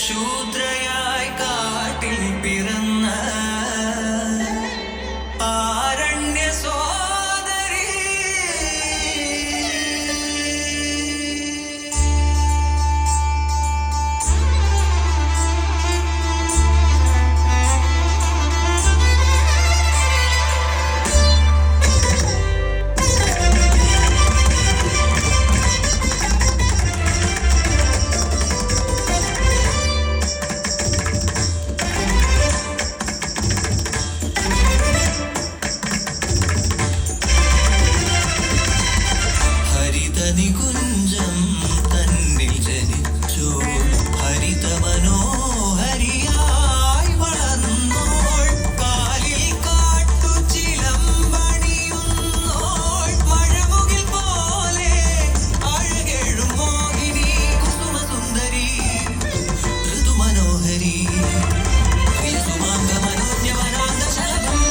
ശൂദ്രയായി കാട്ടിൽ പിറന്ന ആരണ്യ സോദരി. നികുഞ്ചം തന്നിൽ ജനിച്ചോ ഹരിത മനോഹരിയായി വളർന്നോൾ കാലിൽ കാട്ടു ചിലമ്പണിയുന്നോൾ മഴമുകിൽ പോലെ അഴകെഴും മോഹിനി കുസുമസുന്ദരി ഋതുമനോഹരി സുമാംഗ മനോജ്ഞവനാന്ത ശലഭം.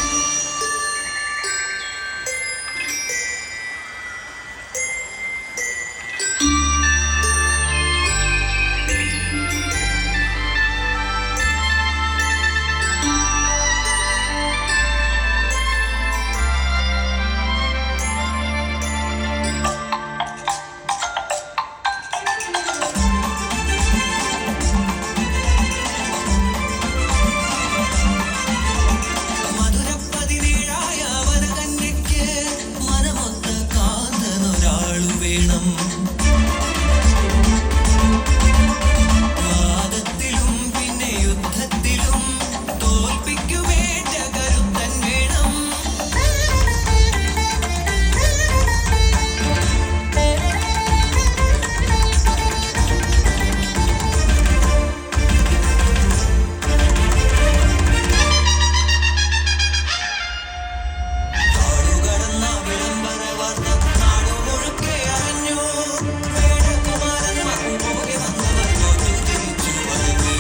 വാദത്തിലും പിന്നെ യുദ്ധത്തിലും തോൽപ്പിക്കുവേണ്ട കരുത്തൻ വേണം. നാടുകടന്ന വിളംബര വാർത്ത നാടു മുഴുക്കെ അറിഞ്ഞു. വേടകുമാരൻ മകുപോലെ വന്നവർ തോറ്റു തിരിച്ചു മടങ്ങി.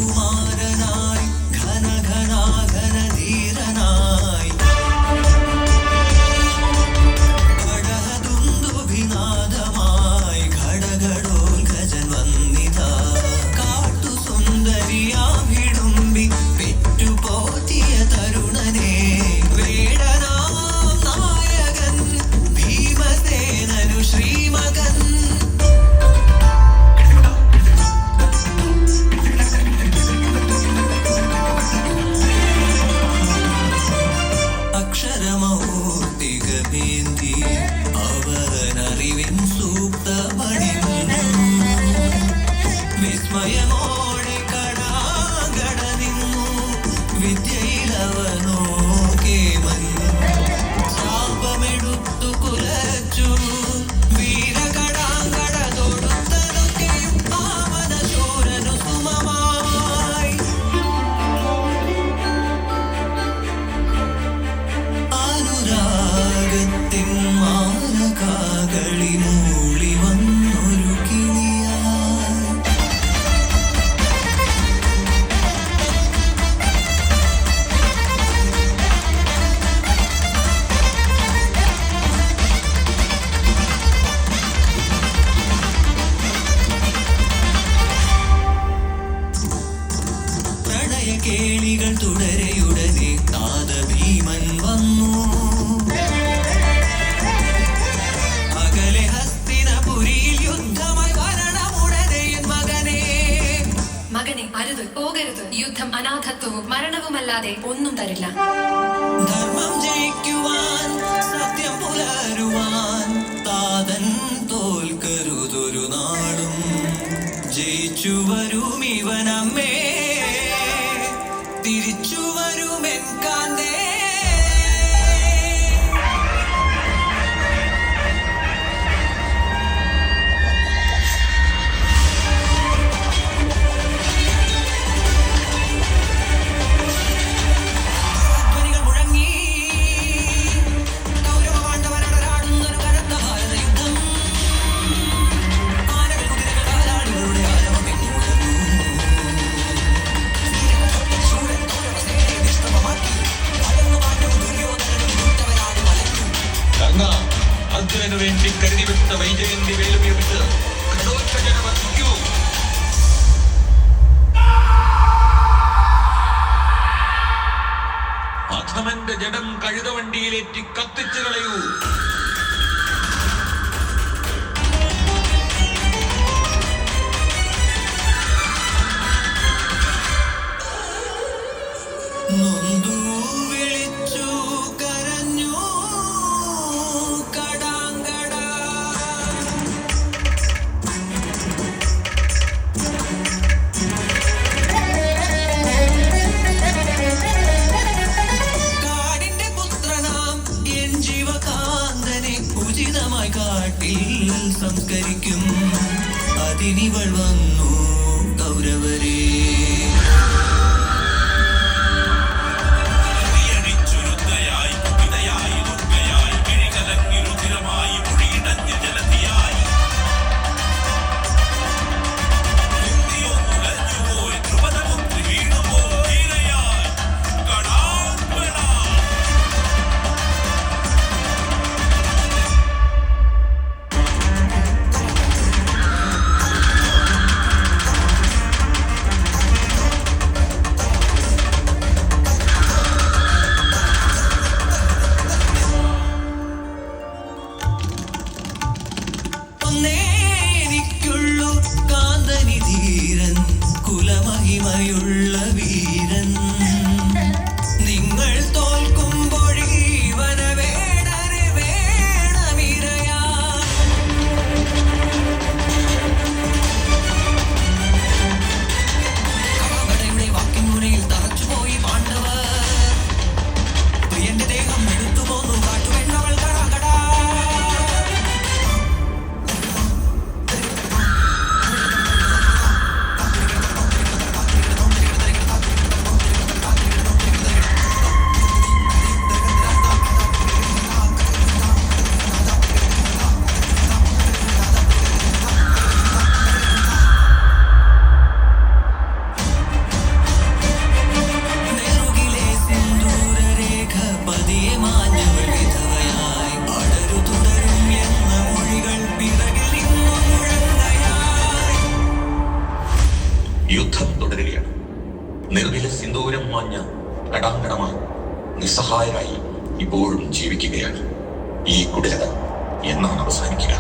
നിഷാദകുമാരനായി ഘനധീരനായി കടഹദുന്ദുഭിനാദമായി ഘടഘടോൽഗജൻ വന്നിതാ. കാട്ടുസുന്ദരിയാവിടുമ്പി പെറ്റുപോറ്റിയ തരുണനെ വേടനാം നായകൻ ഭീമസേനനു ശ്രീമകൻ. അക്ഷരമൗക്തികമേന്തി അവനറിവിൻ സൂക്തമണിഞ്ഞു. വിസ്മയമോടെ കടാകട നിന്നു വിദ്യയിലവനോ കേമൻ. ശാപമെടുത്തു കുലച്ചു വീരകടാങ്കട തൊടുത്തതൊക്കെയും ആവനശൂരനു സുമമായി. അനുരാഗത്തിൻ മാനകാകളി മൂളി വന്നൊരു കിളിയായി. പ്രണയകേളികൾ തുടരെയുടനെ താതഭീമൻ വന്നു. അകലെ ഹസ്തിനപുരിയിൽ യുദ്ധമായി വരണമുടനെ എൻ മകനെ. മകനെ അരുത്, പോകരുത്. യുദ്ധം അനാഥത്വവും മരണവുമല്ലാതെ ഒന്നും തരില്ല. ധർമ്മം ജയിക്കുവാൻ സത്യം പുലരുവാൻ താതൻ തോൽക്കരുതൊരു നാളും. ജയിച്ചു വരും ഇവനമ്മേ, തിരിച്ചു വരുമെൻ കാന്തേ. കരയേറ്റി കത്തിച്ചു കളയൂ. നൊന്തു വിളിച്ചു കരഞ്ഞു കടാങ്കട. കാടിന്റെ പുത്രനാം എൻ ജീവകാന്തനെ ഉചിതമായി കാട്ടിൽ സംസ്കരിക്കും. അതിനിവൾ വന്നു കൗരവരേ. ഒന്നേനിക്കുള്ളു കാന്തനി ധീരൻ, കുലമഹിമയുള്ള വീരൻ. നിങ്ങൾ തോൽക്കുമ്പോഴീവന വേടരെ വേണമിരയാ. കാകടയുടെ വാക്കിൻ മുനയിൽ തറച്ചുപോയി പാണ്ഡവർ. പ്രിയന്റെ ദേഹം എടുത്തു പോന്നു കാട്ടുവെണ്ണവൾ കടാകട. നെറുകിലെ സിന്ദൂരരേഖ പതിയെ മാഞ്ഞവൾ വിധവയായി. അടരു തുടരും എന്ന മൊഴികൾ പിറകിൽ നിന്നു മുഴങ്ങയായി. യുദ്ധം തുടരുകയാണ്. നെറുകിലെ സിന്ദൂരം മാഞ്ഞ കടാങ്കടമായി നിസ്സഹായരായി ഇപ്പോഴും ജീവിക്കുകയാണ്. ഈ കുടിലത എന്നാണ് അവസാനിക്കുക?